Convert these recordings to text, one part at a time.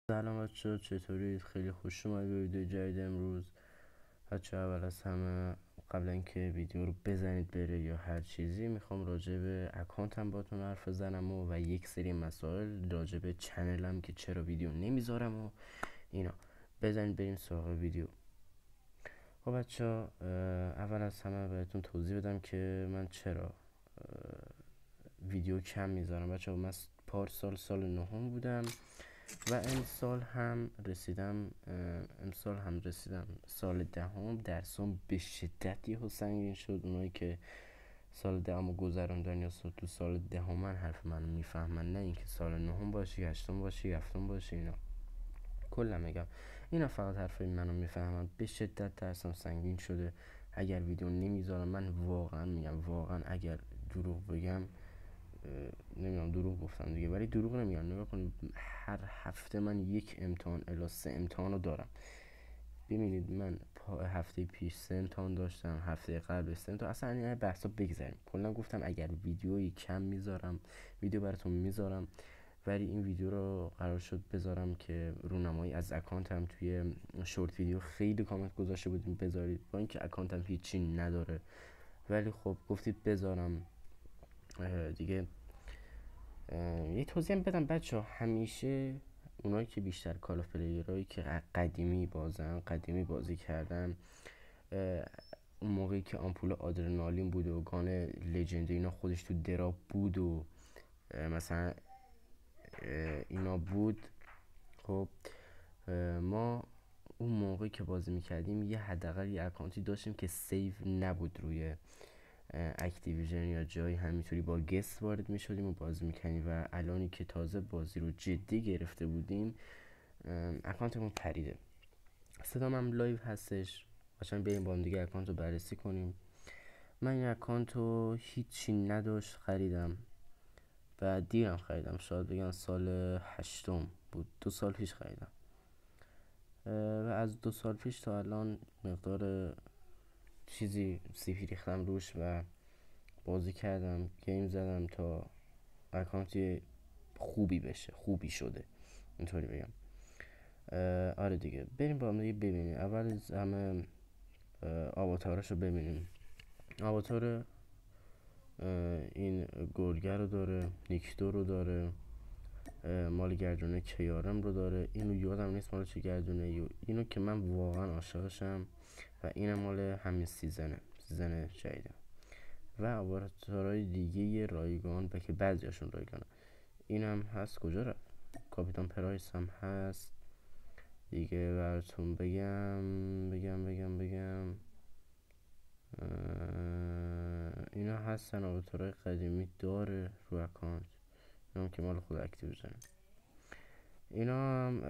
سلام بچه، چطورید؟ خیلی خوش اومد به ویدیو جدید امروز. بچه اول از همه قبل اینکه ویدیو رو بزنید بره یا هر چیزی، میخوام راجع به اکانتم باتون حرف بزنم و یک سری مسائل راجع به چنلم که چرا ویدیو نمیذارم و اینا. بزنید بریم سراغ ویدیو. خب بچه اول از همه بهتون توضیح بدم که من چرا ویدیو کم میذارم. بچه من پارسال سال نهم بودم و امسال هم رسیدم سال دهم. درسام به شدت سنگین شد. اونایی که سال دهم گذروندن یا تو سال دهم من حرف منو میفهمن، نه اینکه سال نهم باشی، هشتم باشی، هفتم باشی. اینا کلا میگم اینا فقط حرف منو میفهمن. به شدت درسم سنگین شده. اگر ویدیو نمیذارم، من واقعا میگم، واقعا اگر دروغ بگم، نمیدونم دروغ گفتم دیگه، ولی دروغ نمیگم. نگاه کنید، هر هفته من یک امتحان الی 3 امتحان رو دارم. ببینید من هفته پیش 3 امتحان داشتم، هفته قبل 3 امتحان. اصلا این بحثا بگذاریم. کلا گفتم اگر ویدیویی کم میذارم، ویدیو براتون میذارم، ولی این ویدیو رو قرار شد بذارم که رونمایی از اکانتم توی شورت ویدیو خیلی کامنت گذاشته بودیم بذارید، با اینکه اکانتم هیچی نداره، ولی خب گفتید بذارم دیگه. یه توضیح بدم بچه ها، همیشه اونایی که بیشتر کال آف پلیرهایی که قدیمی بازی کردن، اون موقعی که آمپول آدرنالین بود و گان لجند اینا خودش تو دراب بود و مثلا اینا بود، خب ما اون موقعی که بازی میکردیم یه حداقل یه اکانتی داشتیم که سیو نبود روی اکتیویژن یا جایی، همینطوری با گست وارد میشدیم و بازی میکنیم. و الانی که تازه بازی رو جدی گرفته بودیم، اکانتمون پریده. صدام هم لایو هستش، قشنگ بریم با هم دیگه اکانت رو بررسی کنیم. من این اکانت رو هیچی نداشت، خریدم و دیرم خریدم، شاید بگم سال هشتم بود، 2 سال پیش خریدم. و از 2 سال پیش تا الان مقدار چیزی سیفی ریختم روش و بازی کردم، گیم زدم تا اکانتی خوبی شده، اینطوری بگم. آره دیگه، بریم با هم دیگه ببینیم. اول از همه آواتارش رو ببینیم. آواتار این گرگر رو داره، نیکتو رو داره، مال گردونه کیارم رو داره. اینو یادم نیست مال چه گردونه، اینو که من واقعا عاشقشم. و اینم مال همین سیزن جدیده. و آواتارهای دیگه رایگان، که بعضیاشون رایگانه. اینم هست، کجا رفت؟ کاپیتان پرایس هم هست دیگه. براتون بگم اینا هستن. آواتارهای قدیمی داره رو اکانت، اینا هم که مال خود اکتیویژن. اینا هم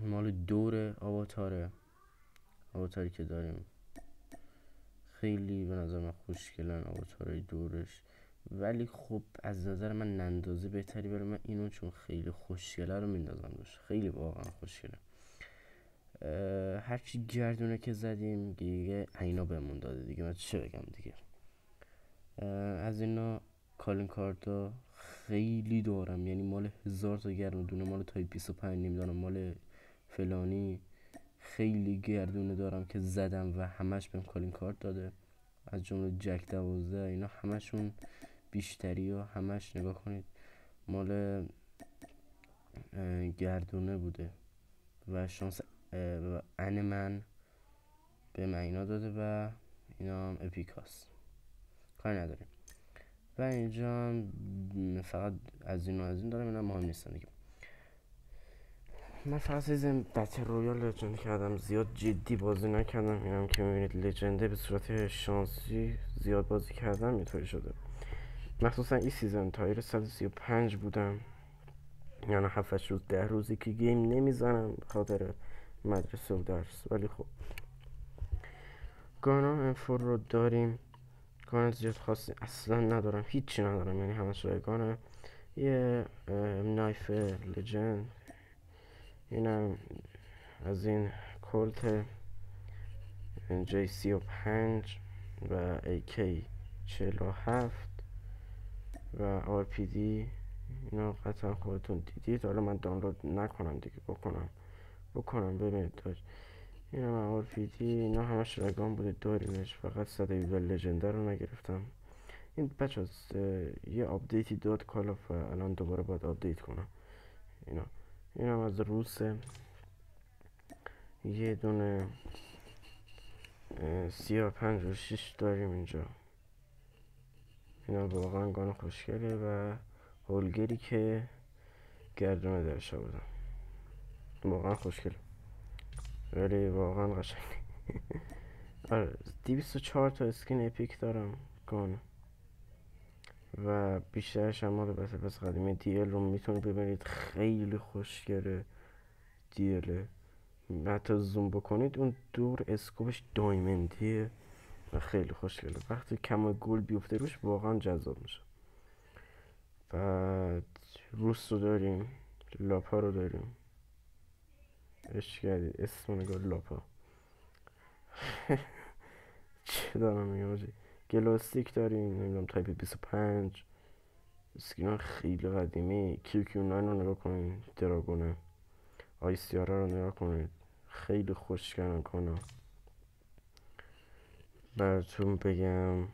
مال دور آواتاری که داریم خیلی به نظر من خوشگلن آواتارهای دورش، ولی خب از نظر من نندازه بهتری برای من اینو، چون خیلی خوشگله رو میندازم روش، خیلی واقعا خوشگله. هرچی گردونه که زدیم دیگه اینا بهمون داده دیگه، من چه بگم دیگه. از اینا کالین کارتا خیلی دارم، یعنی مال 1000 تا گردونه، مال تایپ 25 نمیدونم مال فلانی، خیلی گردونه دارم که زدم و همش بهم کالین کارت داده، از جمله جک 12. اینا همشون بیشتری و همش نگاه کنید مال گردونه بوده و شانس انمن به اینا داده و اینا هم اپیکاست، کاری نداریم. و اینجا هم فقط از این دارم، اینا مهم نیستن دیگه. من فقط سیزن بتل رویال لجند کردم، زیاد جدی بازی نکردم. اینم که میبینید لجنده به صورت شانسی زیاد بازی کردم، اینطوری شده. مخصوصا این سیزن تایر 135 بودم، یعنی 7 روز 10 روزی که گیم نمیزنم خاطر مدرسه و درس. ولی خب گانا انفور رو داریم. گانا زیاد خاصی اصلا ندارم، هیچی ندارم، یعنی همش رایگانه. یه نایف لجند، اینم از این کلت جی 35 و AK 47 و RPD اینا قطعا خودتون دیدید. حالا من دانلود نکنم دیگه، بکنم ببینید داشت. این هم RPG، اینا همش رگان بوده داریمش، فقط 117 لژندر رو نگرفتم. این بچه از یه آپدیتی داد کالاف و الان دوباره باید آپدیت کنم. این هم از روسه، یه دونه 356 داریم اینجا. اینا واقعا گان خوشگله و هولگری که گردونه درش بودم واقعا خوشگله، ولی واقعا قشنگ. آره 204 تا اسکین اپیک دارم گان و بیشترش هم مال بس قدیمی. دی ال رو میتونید ببینید خیلی خوشگله. دی ال حتی زوم بکنید اون دور اسکوپش دایمندیه و خیلی خوشگله. وقتی کم گل بیفته روش واقعا جذاب میشه. بعد روس رو داریم، لاپا رو داریم. عشق کردید اسم نگاه لاپا. چه دارم میگم، گلاستیک داریم، نمیدونم تایپ 25 اسکینا خیلی قدیمی. کیو 9 رو نگاه کنید، دراگونه. آیسیارا رو نگاه کنید، خیلی خوشگلن کنم. براتون بگم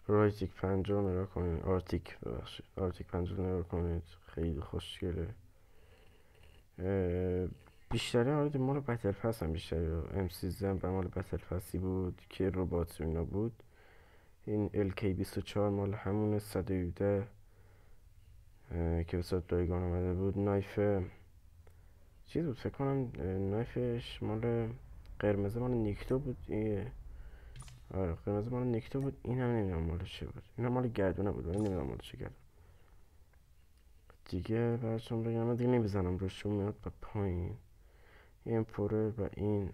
رایتیک 5 رو نگاه کنید، آرتیک 5 رو نگاه کنید، خیلی خوشگله. بیشتری آره مال بتل پس هم بیشتری M13 و مال بتل پسی بود که ربات اینا بود. این LK24 مال همون 117 که به صورت رایگان آمده بود. نایف چیز بود فکر کنم، نایفش مال قرمز مال نیکتو بود. آره قرمز مال نیکتو بود. این هم نمیدونم مال چه بود، این هم مال گردونه بود ولی نمیدونم مال چه گردونه دیگه. براتون بگم من دیگه نمیزنم روشون میاد به پایین. این پره و این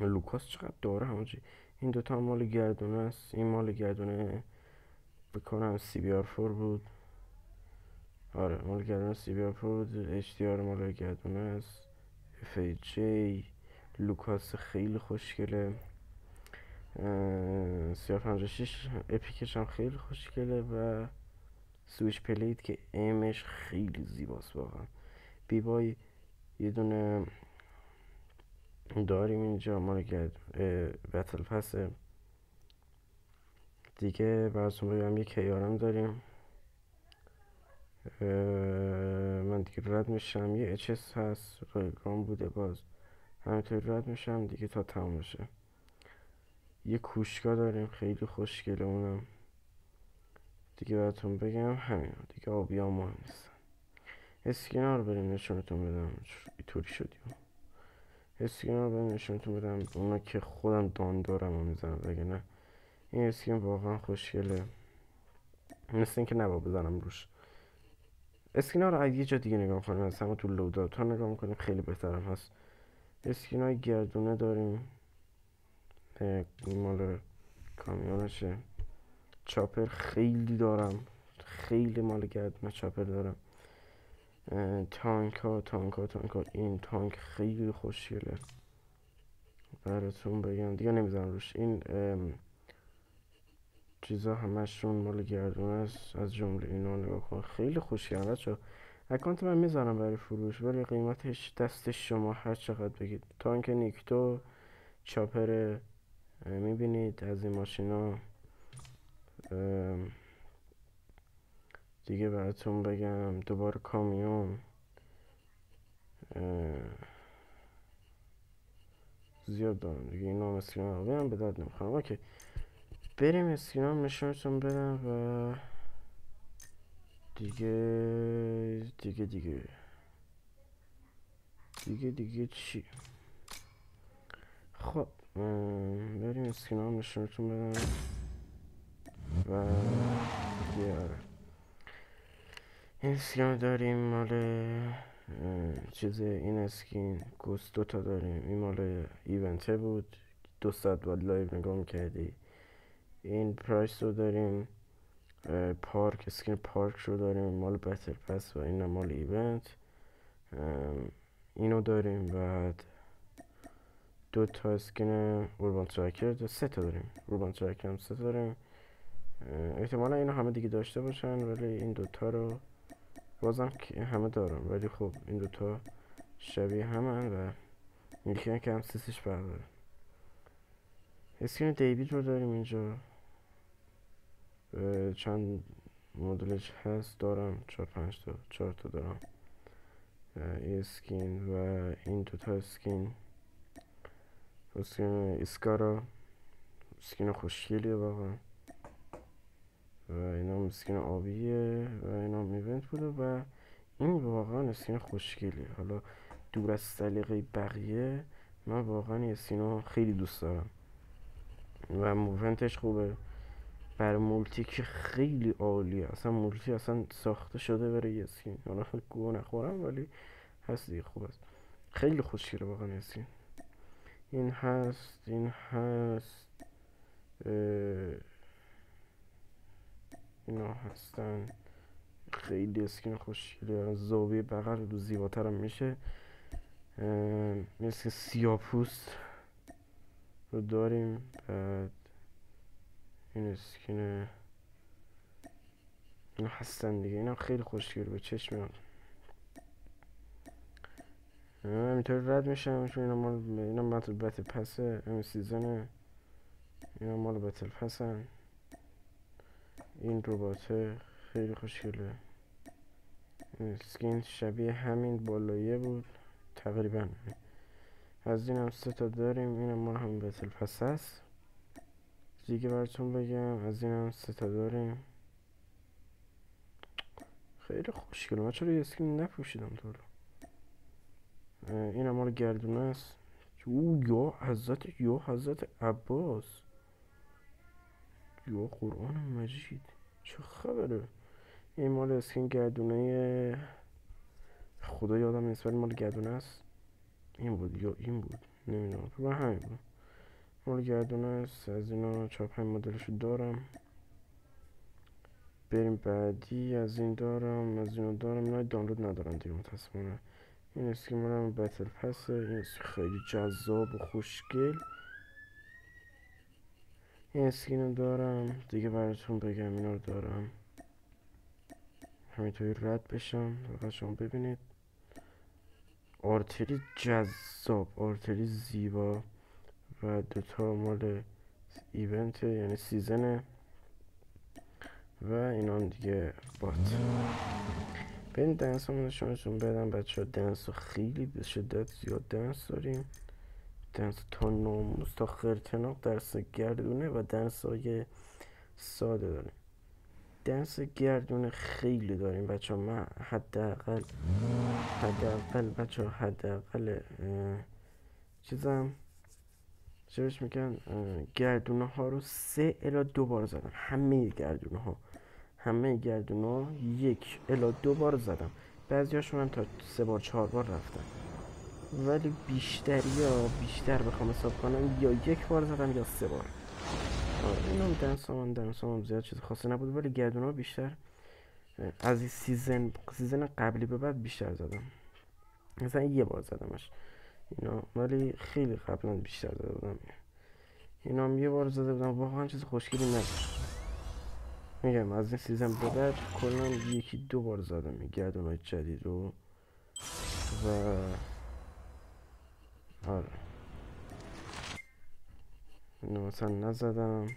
لوکاس چقدر داره همونجی. این دوتا هم مال گردونه است. این مال گردونه بکنم CBR4 بود. آره مال گردونه CBR4 بود. HDR مال گردونه است. FAJ لوکاس خیلی خوشگله. 356 اپیکش هم خیلی خوشگله و سویچ پلید که ایمش خیلی زیباست واقعا. بیبای یه دونه داریم اینجا مال بتل پسه دیگه. براتون بگم یه کیارم داریم. من دیگه رد میشم. یه HS هست رایگان بوده، باز همینطور رد میشم دیگه تا تمام بشه. یه کوشگاه داریم خیلی خوشگله اونم دیگه. براتون بگم همین دیگه، آبی ها مهم نیستن. اسکینا رو بریم نشونتون بدم. اینطوری شدیم. اسکینا رو بریم نشونتون بدم، اونا که خودم دان دارم و میزنم بگه نه. این اسکین واقعا خوشگله، مثل این که نبا بزنم روش. اسکینا رو یه جا دیگه نگاه کنیم، از همه تو لودات ها نگاه میکنیم خیلی بهترم هست. اسکین های گردونه داریم، این مال کامیونشه. چاپر خیلی دارم، خیلی مال گردونه چاپر دارم. تانک ها این تانک خیلی خوشگله براتون بگم دیگه نمیزنم روش. این چیزا همشون مال گردونه است، از جمله اینا نگاه کن خیلی خوشگله بچه‌ها. اکانت من میذارم برای فروش ولی قیمتش دست شما هر چقدر بگید. تانک نیکتو چاپر میبینید از این ماشینا دیگه. براتون بگم دوباره کامیون زیاد دارم دیگه. اینا اسکینا رو به درد نمیخوام. اوکی بریم اسکینا رو نشونتون بدم و دیگه چی. خب بریم اسکینا رو نشونتون بدم و دیگه. آره این اسکین داریم مال چیزه. این اسکین گوست دوتا داریم. این مال ایونته بود، 200 باید لایو نگاه میکردی. این پرایس رو داریم. پارک اسکین پارک رو داریم مال بتل پس و این مال ایونت. اینو داریم. بعد دو تا اسکین اوربان تراکر، سه تا داریم اوربان تراکر هم سه تا داریم. احتمالا اینو همه دیگه داشته باشن، ولی این دوتا رو بازم که همه دارم، ولی خب این دوتا شبیه همن و یکی که هم سیسش برداره. اسکین دیوید رو داریم اینجا، چند مدلش هست دارم، 4 تا دارم این اسکین. و این دوتا اسکین اسکارا، اسکین خوشگلیه واقعا، و اینا اسکین آبیه و اینا ایونت بوده و این واقعا اسکین خوشگلیه. حالا دور از سلیقه بقیه، من واقعا این اسکینو خیلی دوست دارم و موونتش خوبه. برای مولتی که خیلی عالیه، اصلا مولتی اصلا ساخته شده برای یه اسکین. حالا گوه نخورم ولی هست دیگه، خوب است، خیلی خوشگله واقعا اسکین. این هست اینا هستن، خیلی اسکین خوشگله. زاویه بغل رو زیباتر هم میشه. مثل سیاپوست رو داریم. بعد این اسکین اینا هستن دیگه، اینا خیلی خوشگل به چشم میاد. همینطور رد میشم چون اینا مال بتل پسه، این سیزنه، اینا مال بتل پسن. این رباته خیلی خوشگله. این اسکین شبیه همین بالاییه بود تقریبا. از این هم 3 تا داریم، این هم مال هم بتل پس هست دیگه براتون بگم. از این هم 3 تا داریم، خیلی خوشگله. من چرا یه اسکین نپوشیدم تو رو. این هم مال گردونه است. یا حضرت عباس، یا قرآن مجید، چه خبره. این مال اسکین گردونه، خدا یادم نیست ولی مال گردونه است. این بود یا این بود نمیدونم، من همین بود، مال گردونه است. از اینا 4-5 مدلشو دارم. بریم بعدی. از این دارم، از اینو دارم، اینا دانلود ندارم دیگه متاسفانه. این اسکین مال بتل پسه، این خیلی جذاب و خوشگل. این اسکینو دارم دیگه براتون بگم، اینا رو دارم همینطوری رد بشم فقط شما ببینید. آرتری جذاب، آرتری زیبا و دوتا مال ایونت یعنی سیزنه و اینا دیگه بات. بریم دنس همون نشونشون بدم بچه ها. دنس رو خیلی به شدت زیاد دنس داریم، دنس تا ناموس تا خرتناق، درس گردونه و دنس های ساده داریم. دنس گردونه خیلی داریم بچه ها. من حداقل بچه ها حداقل چیزم چه بهش میگن، گردونه ها رو 3 الی 2 بار زدم. همه گردونه ها 1 الی 2 بار زدم. بعضی هاشون هم تا 3 بار 4 بار رفتم، ولی بیشتر بخوام حساب کنم یا 1 بار زدم یا 3 بار. اینم دنس هم زیاد چیز خاصی نبود، ولی گردونه ها بیشتر از این سیزن قبلی به بعد بیشتر زدم. مثلا 1 بار زدمش اینا، ولی خیلی قبلا بیشتر زده بودم. اینا هم 1 بار زده بودم، واقعا چیز خوشگلی نداشت. میگم از این سیزن به بعد کلا 1-2 بار زدم این گردونهای جدید رو و آره اینو مثلا نزدم،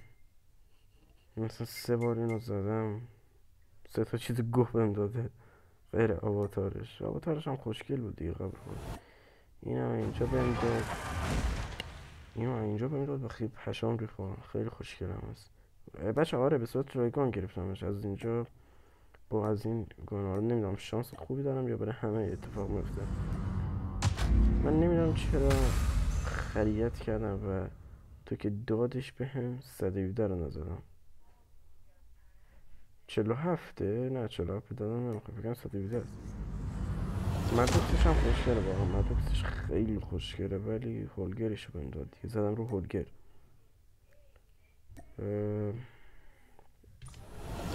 مثلا 3 بار اینو زدم. 3 تا چیز گوه بهم داده غیر آواتارش هم خوشگل بود دیگه قبل خود. اینم اینجا بهم داد، و خیلی پشام ریخت، خیلی خوشگل هم هست بچه. آره به صورت رایگان گرفتمش از اینجا. با از این گناه رو نمیدونم شانس خوبی دارم یا برای همه اتفاق میفته. من نمیدونم چرا خریت کردم و تو که دادش به هم 117 رو نزدم. 47 نه 47 دادم نمیخواه بگم 117 است. مدوکسش هم خوشگره واقعا، مدوکسش خیلی خوشگره، ولی هولگرش رو بهم داد دیگه، زدم رو هولگر.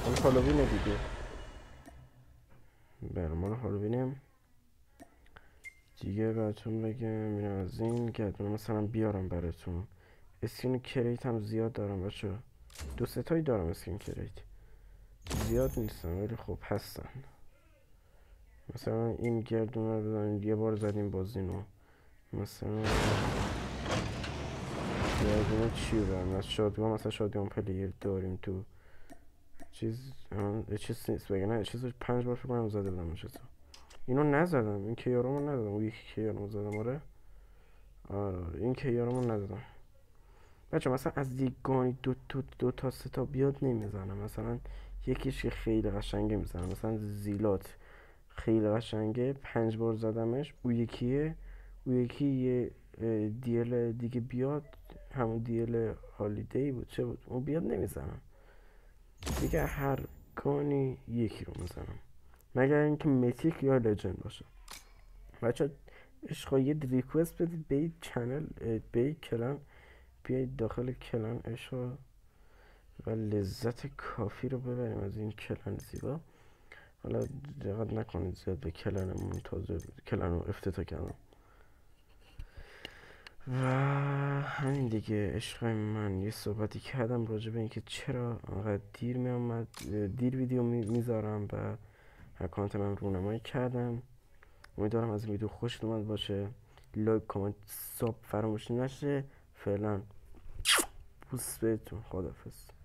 مال هالووینه دیگه، بله مال هالووینه دیگه. براتون بگم اینا از این گردونه مثلا بیارم براتون. اسکین کریت هم زیاد دارم بچه، دو سه تایی دارم اسکین کریت، زیاد نیستن ولی خب هستن. مثلا این گردونه رو بزنید، یه بار زدیم بازینو. مثلا گردونه چی رو برم از شادگان، مثلا شادگان پلیر داریم تو چیز نیست بگه نه چیز رو 5 بار فکر کنم زده بودم. چیزا اینو نزدم، این کیارامو نزدم، اون یکی کیارامو زدم. آره این کیارامو نزدم بچه. مثلا از یک گانی دو تا سه تا بیاد نمیزنم. مثلا یکیش که خیلی قشنگه میزنم، مثلا زیلات خیلی قشنگه 5 بار زدمش. او یکی یه دیل دیگه بیاد، همون دیل هالیدی بود چه بود اون بیاد نمیزنم دیگه. هر گانی یکی رو میزنم مگر اینکه میتیک یا لجند باشه. بچه عشقا یه ریکوست بدید به این چنل، به این کلن بیایید داخل کلن عشقا و لذت کافی رو ببریم از این کلن زیبا. حالا دقت نکنید زیاد به کلنمون، تازه کلن رو افتتاح کردم و همین دیگه. عشقای من یه صحبتی کردم راجع به اینکه چرا انقدر دیر ویدیو میذارم و اکانت من رونمایی کردم. امیدوارم از این ویدیو خوشتون اومد باشه. لایک کامنت ساب فراموش نشه. فعلا بوس بهتون، خداحافظ.